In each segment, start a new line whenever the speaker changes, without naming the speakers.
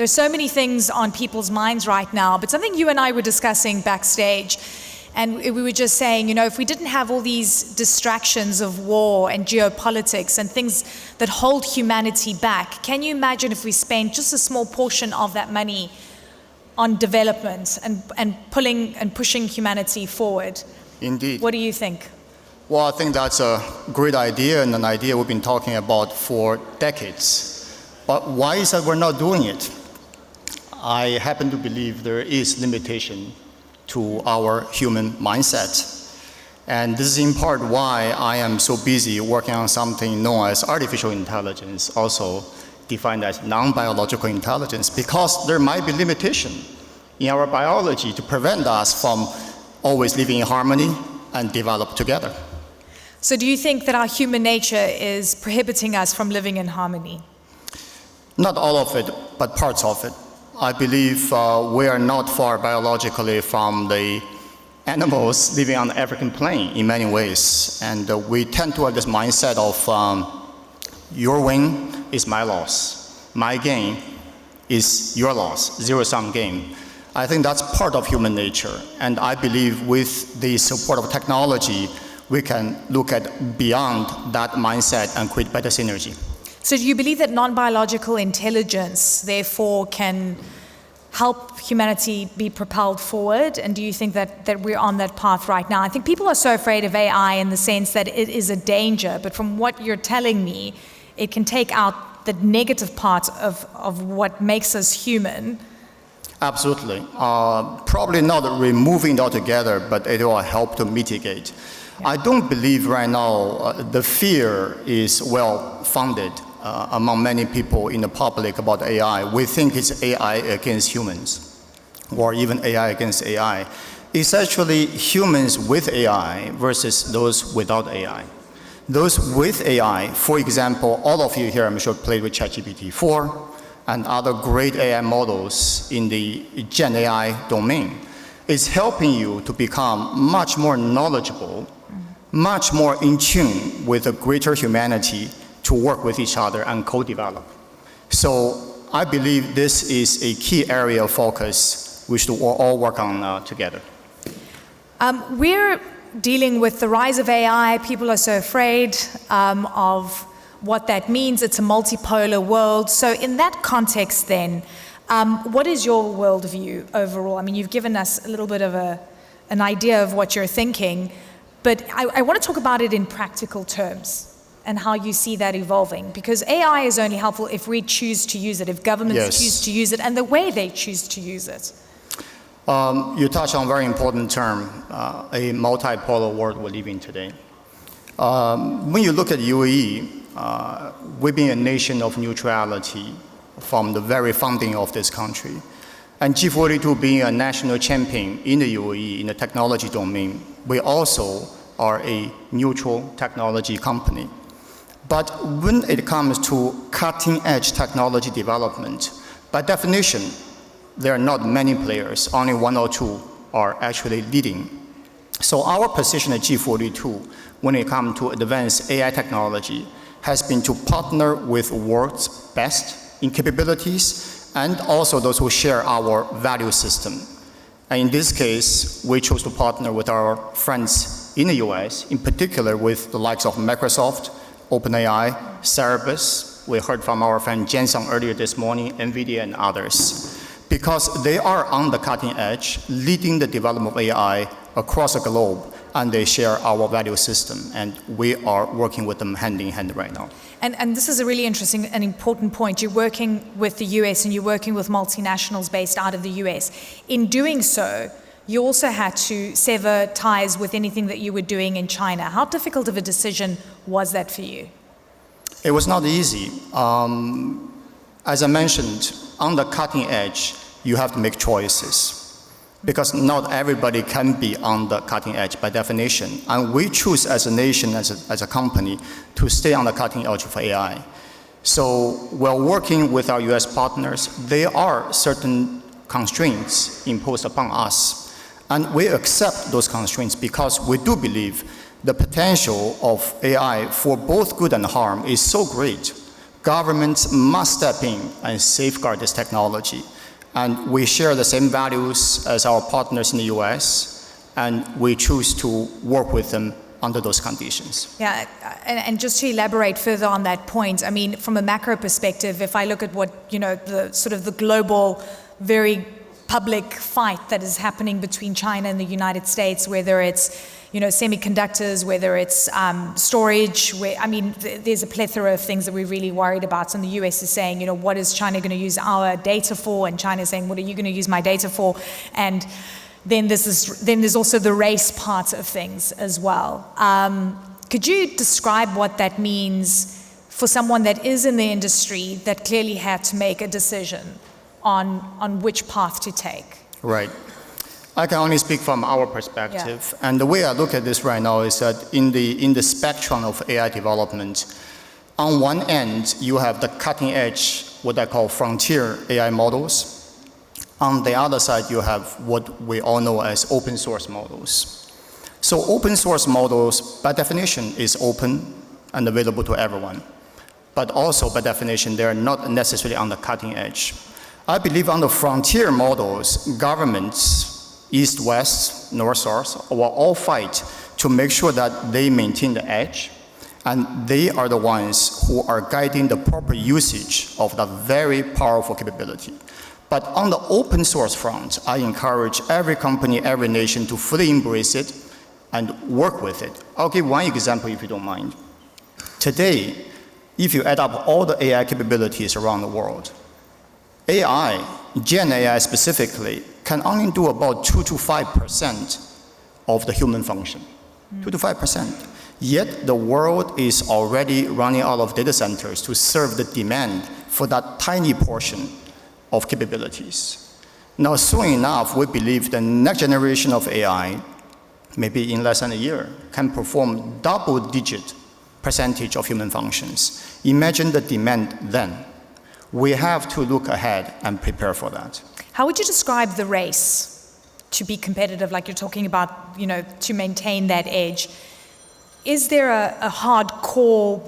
There's so many things on people's minds right now, but something you and I were discussing backstage, and we were just saying, you know, if we didn't have all these distractions of war and geopolitics and things that hold humanity back, can you imagine if we spent just a small portion of that money on development and pulling and pushing humanity forward?
Indeed.
What do you think?
Well, I think that's a great idea and an idea we've been talking about for decades. But why is that we're not doing it? I happen to believe there is limitation to our human mindset. And this is in part why I am so busy working on something known as artificial intelligence, also defined as non-biological intelligence, because there might be limitation in our biology to prevent us from always living in harmony and develop together.
So do you think that our human nature is prohibiting us from living in harmony?
Not all of it, but parts of it. I believe we are not far biologically from the animals living on the African plain in many ways. And we tend to have this mindset of your win is my loss. My gain is your loss, zero-sum game. I think that's part of human nature. And I believe with the support of technology, we can look at beyond that mindset and create better synergy.
So do you believe that non-biological intelligence, therefore, can help humanity be propelled forward? And do you think that we're on that path right now? I think people are so afraid of AI in the sense that it is a danger, but from what you're telling me, it can take out the negative part of what makes us human.
Absolutely. Probably not removing it altogether, but it will help to mitigate. Yeah. I don't believe right now the fear is well-founded among many people in the public about AI. We think it's AI against humans, or even AI against AI. It's actually humans with AI versus those without AI. Those with AI, for example, all of you here, I'm sure, played with ChatGPT-4 and other great AI models in the Gen AI domain. It's helping you to become much more knowledgeable, much more in tune with a greater humanity to work with each other and co-develop. So I believe this is a key area of focus we should all work on together.
We're dealing with the rise of AI. People are so afraid of what that means. It's a multipolar world. So in that context then, what is your worldview overall? I mean, you've given us a little bit of an idea of what you're thinking, but I want to talk about it in practical terms and how you see that evolving, because AI is only helpful if we choose to use it, if governments choose to use it, and the way they choose to use it.
You touch on a very important term, a multipolar world we live in today. When you look at UAE, we've been a nation of neutrality from the very founding of this country. And G42 being a national champion in the UAE in the technology domain, we also are a neutral technology company. But when it comes to cutting-edge technology development, by definition, there are not many players, only one or two are actually leading. So our position at G42, when it comes to advanced AI technology, has been to partner with world's best in capabilities and also those who share our value system. And in this case, we chose to partner with our friends in the US, in particular with the likes of Microsoft, OpenAI, Cerebras. We heard from our friend Jensen earlier this morning, NVIDIA and others. Because they are on the cutting edge, leading the development of AI across the globe, and they share our value system, and we are working with them hand in hand right now.
And this is a really interesting and important point. You're working with the US and you're working with multinationals based out of the US. In doing so, you also had to sever ties with anything that you were doing in China. How difficult of a decision was that for you?
It was not easy. As I mentioned, on the cutting edge, you have to make choices because not everybody can be on the cutting edge by definition. And we choose as a nation, as a company, to stay on the cutting edge of AI. So while working with our US partners, there are certain constraints imposed upon us. And we accept those constraints because we do believe the potential of AI for both good and harm is so great. Governments must step in and safeguard this technology. And we share the same values as our partners in the US, and we choose to work with them under those conditions.
Yeah, and just to elaborate further on that point, I mean, from a macro perspective, if I look at what, the sort of the global, very public fight that is happening between China and the United States, whether it's, semiconductors, whether it's storage, there's a plethora of things that we're really worried about. And the US is saying, what is China going to use our data for? And China is saying, what are you going to use my data for? And then there's also the race part of things as well. Could you describe what that means for someone that is in the industry that clearly had to make a decision on which path to take?
Right. I can only speak from our perspective. Yeah. And the way I look at this right now is that in the spectrum of AI development, on one end, you have the cutting edge, what I call frontier AI models. On the other side, you have what we all know as open source models. So open source models, by definition, is open and available to everyone. But also, by definition, they're not necessarily on the cutting edge. I believe on the frontier models, governments, East, West, North, South, will all fight to make sure that they maintain the edge, and they are the ones who are guiding the proper usage of that very powerful capability. But on the open source front, I encourage every company, every nation to fully embrace it and work with it. I'll give one example if you don't mind. Today, if you add up all the AI capabilities around the world, AI, Gen AI specifically, can only do about 2 to 5% of the human function. 2 to 5%. Yet the world is already running out of data centers to serve the demand for that tiny portion of capabilities. Now, soon enough, we believe the next generation of AI, maybe in less than a year, can perform double-digit percentage of human functions. Imagine the demand then. We have to look ahead and prepare for that.
How would you describe the race to be competitive, like you're talking about, to maintain that edge? Is there a hardcore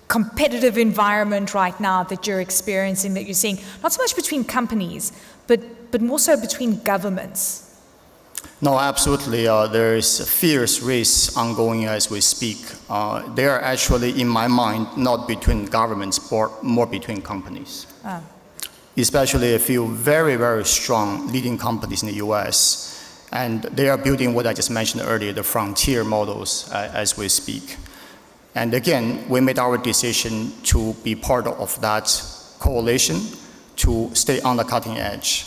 competitive environment right now that you're experiencing, that you're seeing, not so much between companies, but more so between governments?
No, absolutely. There is a fierce race ongoing as we speak. They are actually, in my mind, not between governments, but more between companies. Especially a few very, very strong leading companies in the US. And they are building what I just mentioned earlier, the frontier models as we speak. And again, we made our decision to be part of that coalition to stay on the cutting edge.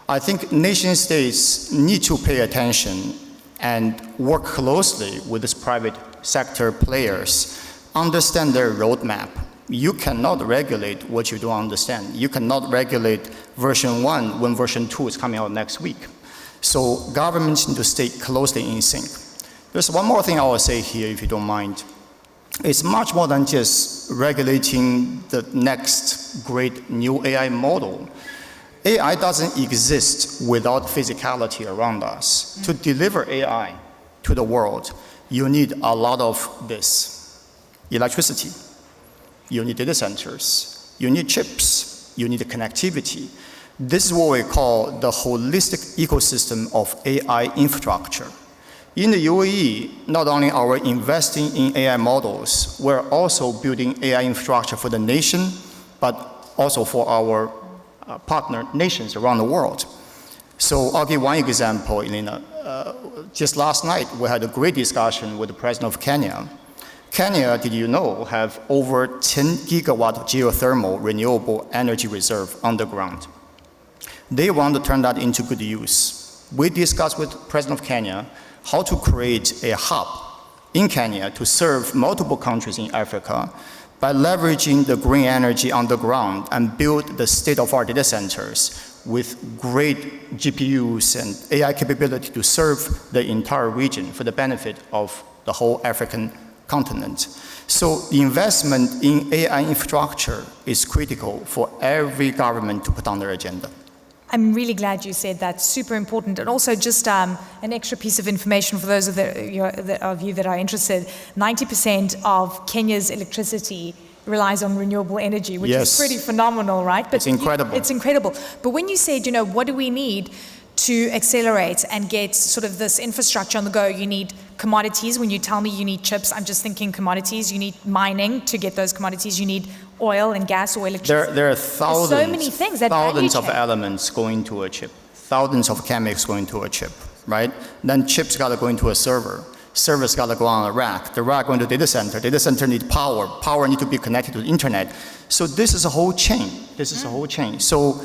I think nation states need to pay attention and work closely with these private sector players, understand their roadmap. You cannot regulate what you don't understand. You cannot regulate version 1 when version 2 is coming out next week. So governments need to stay closely in sync. There's one more thing I will say here, if you don't mind. It's much more than just regulating the next great new AI model. AI doesn't exist without physicality around us. To deliver AI to the world, you need a lot of this. Electricity, you need data centers, you need chips, you need connectivity. This is what we call the holistic ecosystem of AI infrastructure. In the UAE, not only are we investing in AI models, we're also building AI infrastructure for the nation, but also for our partner nations around the world. So I'll give one example, Elena. Just last night, we had a great discussion with the president of Kenya. Kenya, did you know, have over 10 gigawatt of geothermal renewable energy reserve underground. They want to turn that into good use. We discussed with the president of Kenya how to create a hub in Kenya to serve multiple countries in Africa by leveraging the green energy underground and build the state-of-the-art data centers with great GPUs and AI capability to serve the entire region for the benefit of the whole African continent. So the investment in AI infrastructure is critical for every government to put on their agenda.
I'm really glad you said that. Super important. And also just an extra piece of information for those of you that are interested. 90% of Kenya's electricity relies on renewable energy, which
Yes.
is pretty phenomenal, right? But
It's incredible.
it's incredible. But when you said, what do we need to accelerate and get sort of this infrastructure on the go? You need commodities. When you tell me you need chips, I'm just thinking commodities. You need mining to get those commodities. You need oil and gas or electricity.
There are thousands,
so many things, that value
thousands of
chain.
elements going to a chip, thousands of chemicals going to a chip, right? Then chips got to go into a server. Servers got to go on a rack. The rack going to data center. Data center need power. Power need to be connected to the internet. So this is a whole chain. This is a whole chain. So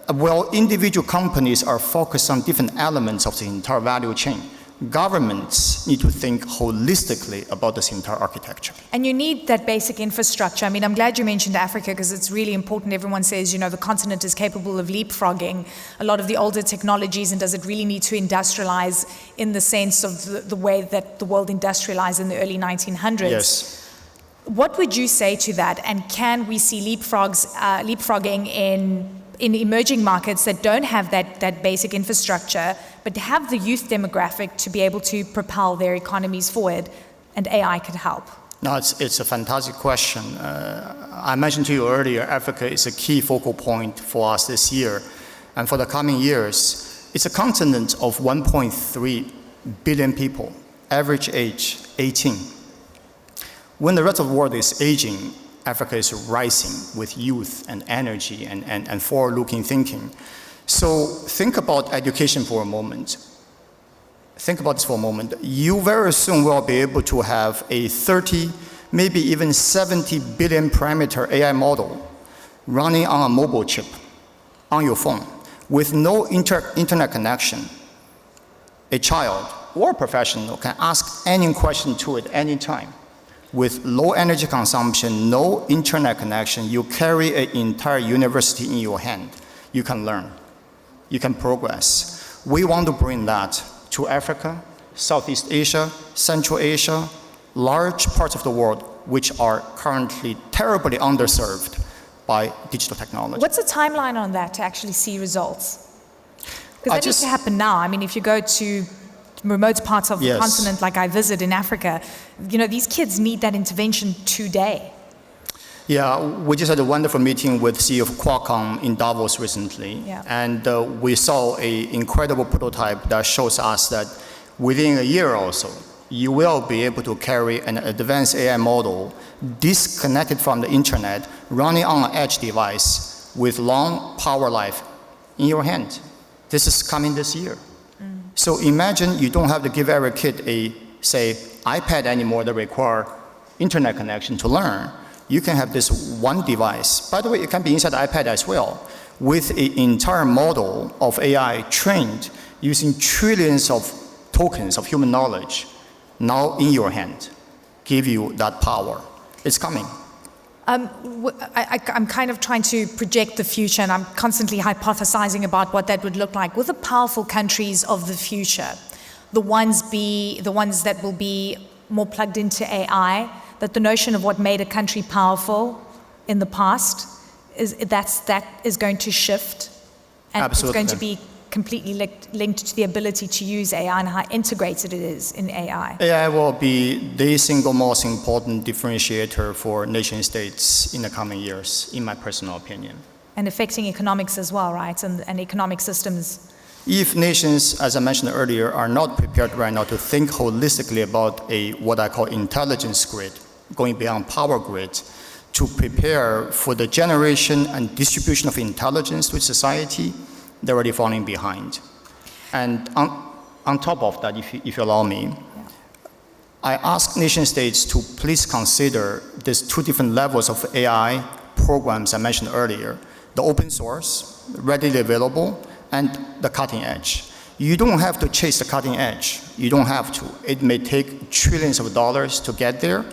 while individual companies are focused on different elements of the entire value chain, governments need to think holistically about this entire architecture.
And you need that basic infrastructure. I mean, I'm glad you mentioned Africa because it's really important. Everyone says, the continent is capable of leapfrogging a lot of the older technologies, and does it really need to industrialize in the sense of the way that the world industrialized in the early 1900s?
Yes.
What would you say to that? And can we see leapfrogging in emerging markets that don't have that basic infrastructure, but have the youth demographic to be able to propel their economies forward, and AI could help?
No, it's a fantastic question. I mentioned to you earlier, Africa is a key focal point for us this year. And for the coming years, it's a continent of 1.3 billion people, average age 18. When the rest of the world is aging, Africa is rising with youth and energy and forward-looking thinking. So think about education for a moment. Think about this for a moment. You very soon will be able to have a 30, maybe even 70 billion parameter AI model running on a mobile chip on your phone with no internet connection. A child or a professional can ask any question to it anytime. With low energy consumption, no internet connection, you carry an entire university in your hand. You can learn. You can progress. We want to bring that to Africa, Southeast Asia, Central Asia, large parts of the world which are currently terribly underserved by digital technology.
What's the timeline on that to actually see results? Because that needs to happen now. I mean, if you go to remote parts of the continent like I visit in Africa, these kids need that intervention today.
Yeah, we just had a wonderful meeting with CEO of Qualcomm in Davos recently, and we saw an incredible prototype that shows us that within a year or so, you will be able to carry an advanced AI model disconnected from the internet, running on an edge device with long power life in your hand. This is coming this year. So imagine you don't have to give every kid a, say, iPad anymore that require internet connection to learn. You can have this one device. By the way, it can be inside the iPad as well, with an entire model of AI trained using trillions of tokens of human knowledge now in your hand, give you that power. It's coming.
I'm kind of trying to project the future, and I'm constantly hypothesizing about what that would look like. Will the powerful countries of the future, the ones that will be more plugged into AI, that the notion of what made a country powerful in the past that is going to shift, and
Absolutely.
It's going to be completely linked to the ability to use AI and how integrated it is in AI.
AI will be the single most important differentiator for nation states in the coming years, in my personal opinion.
And affecting economics as well, right? And economic systems.
If nations, as I mentioned earlier, are not prepared right now to think holistically about what I call intelligence grid, going beyond power grid, to prepare for the generation and distribution of intelligence to society, they're already falling behind. And on top of that, if you allow me, I ask nation states to please consider these two different levels of AI programs I mentioned earlier, the open source, readily available, and the cutting edge. You don't have to chase the cutting edge. You don't have to. It may take trillions of dollars to get there,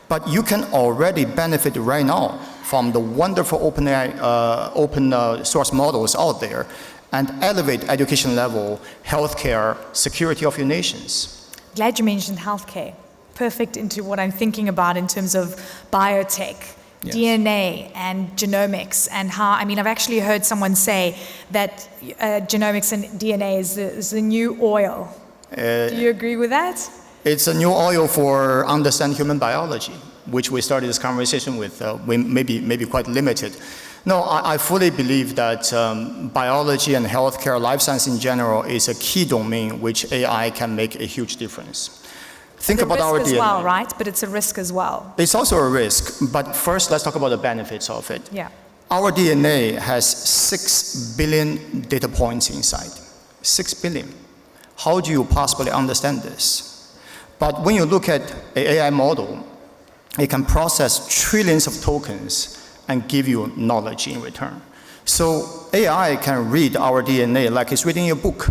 but you can already benefit right now from the wonderful open source models out there, and elevate education level, healthcare, security of your nations.
Glad you mentioned healthcare. Perfect into what I'm thinking about in terms of biotech, DNA and genomics, and how, I've actually heard someone say that genomics and DNA is the new oil. Do you agree with that?
It's a new oil for understand human biology. which we started this conversation with, maybe quite limited. No, I fully believe that biology and healthcare, life science in general, is a key domain which AI can make a huge difference. Think about our DNA.
It's a risk as well, right? But it's a risk as well.
It's also a risk, but first let's talk about the benefits of it.
Yeah.
Our DNA has 6 billion data points inside. 6 billion. How do you possibly understand this? But when you look at an AI model, it can process trillions of tokens and give you knowledge in return. So AI can read our DNA like it's reading a book,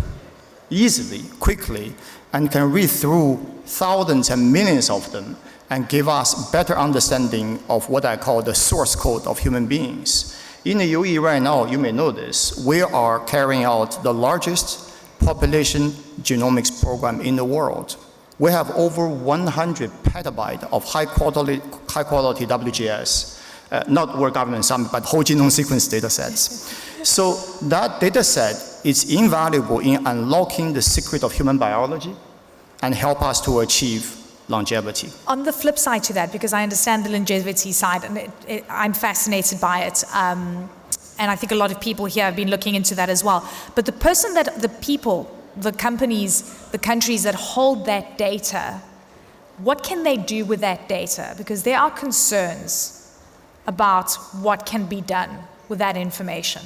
easily, quickly, and can read through thousands and millions of them and give us better understanding of what I call the source code of human beings. In the UAE right now, you may know this, we are carrying out the largest population genomics program in the world. We have over 100 petabytes of high quality WGS, not World Government Summit, but whole genome sequence data sets. So that data set is invaluable in unlocking the secret of human biology and help us to achieve longevity.
On the flip side to that, because I understand the longevity side, and I'm fascinated by it, and I think a lot of people here have been looking into that as well. But the people, the companies, the countries that hold that data, what can they do with that data? Because there are concerns about what can be done with that information.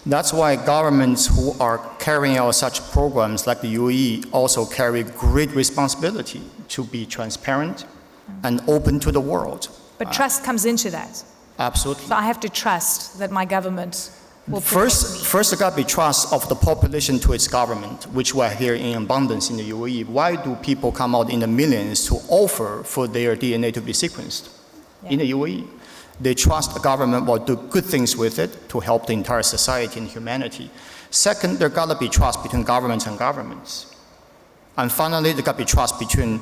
That's why governments who are carrying out such programs like the UAE also carry great responsibility to be transparent and open to the world.
But trust comes into that.
Absolutely.
So I have to trust that my government will
First, there got to be trust of the population to its government, which we're here in abundance in the UAE. Why do people come out in the millions to offer for their DNA to be sequenced in the UAE? They trust the government will do good things with it to help the entire society and humanity. Second, there got to be trust between governments and governments. And finally, there got to be trust between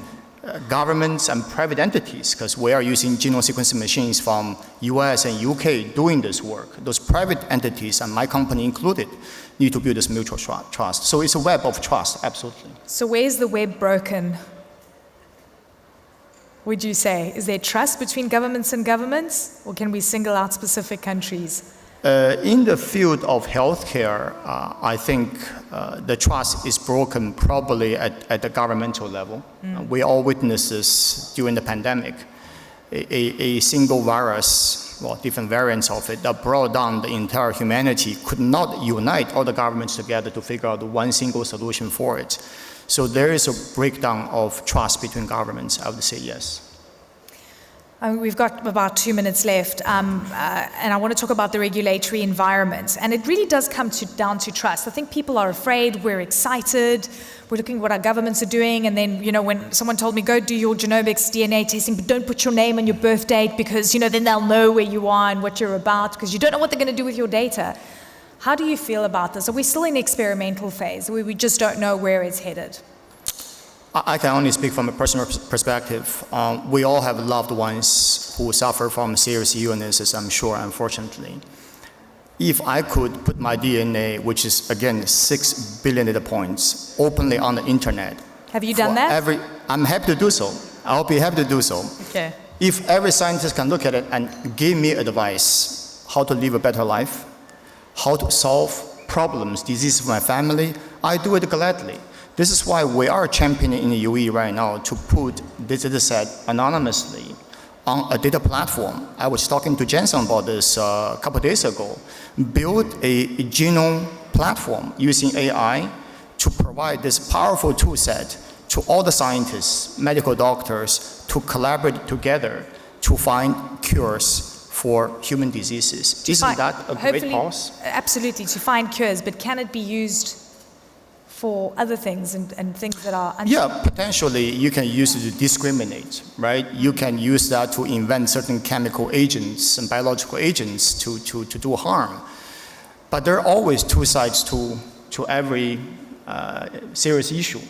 governments and private entities, because we are using genome sequencing machines from US and UK doing this work. Those private entities, and my company included, need to build this mutual trust. So it's a web of trust, absolutely.
So where's the web broken? Would you say? Is there trust between governments and governments, or can we single out specific countries?
In the field of healthcare, I think the trust is broken probably at the governmental level. We all witnessed this during the pandemic. A single virus, well, different variants of it, that brought down the entire humanity could not unite all the governments together to figure out one single solution for it. So there is a breakdown of trust between governments, I would say yes.
We've got about 2 minutes left, and I want to talk about the regulatory environment. And it really does come down to trust. I think people are afraid, we're excited, we're looking at what our governments are doing, and then, when someone told me, go do your genomics DNA testing, but don't put your name and your birth date, because, then they'll know where you are and what you're about, because you don't know what they're going to do with your data. How do you feel about this? Are we still in the experimental phase where we just don't know where it's headed?
I can only speak from a personal perspective. We all have loved ones who suffer from serious illnesses, I'm sure, unfortunately. If I could put my DNA, which is, again, 6 billion data points, openly on the internet.
Have you done that?
I'm happy to do so. I'll be happy to do so.
Okay.
If every scientist can look at it and give me advice, how to live a better life, how to solve problems, diseases for my family, I do it gladly. This is why we are championing in the UAE right now to put this data set anonymously on a data platform. I was talking to Jensen about this a couple of days ago. Build a genome platform using AI to provide this powerful tool set to all the scientists, medical doctors, to collaborate together to find cures for human diseases. Isn't that a great cause?
Absolutely, to find cures, but can it be used for other things and things that are...
Yeah, potentially you can use it to discriminate, right? You can use that to invent certain chemical agents and biological agents to do harm. But there are always two sides to every serious issue.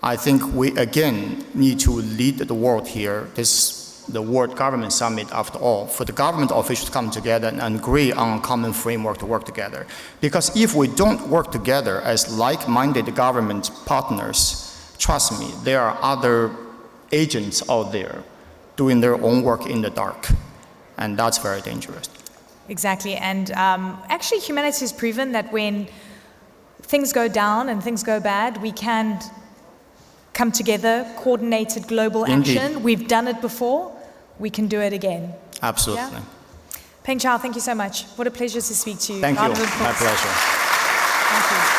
I think we, again, need to lead the world here. This is the World Government Summit, after all, for the government officials to come together and agree on a common framework to work together. Because if we don't work together as like-minded government partners, trust me, there are other agents out there doing their own work in the dark. And that's very dangerous.
Exactly. And actually, humanity has proven that when things go down and things go bad, we can come together, coordinated global
Indeed.
action. We've done it before. We can do it again.
Absolutely.
Yeah? Peng Chau, thank you so much. What a pleasure to speak to you.
Thank you.
Round of applause.
My pleasure.
Thank you.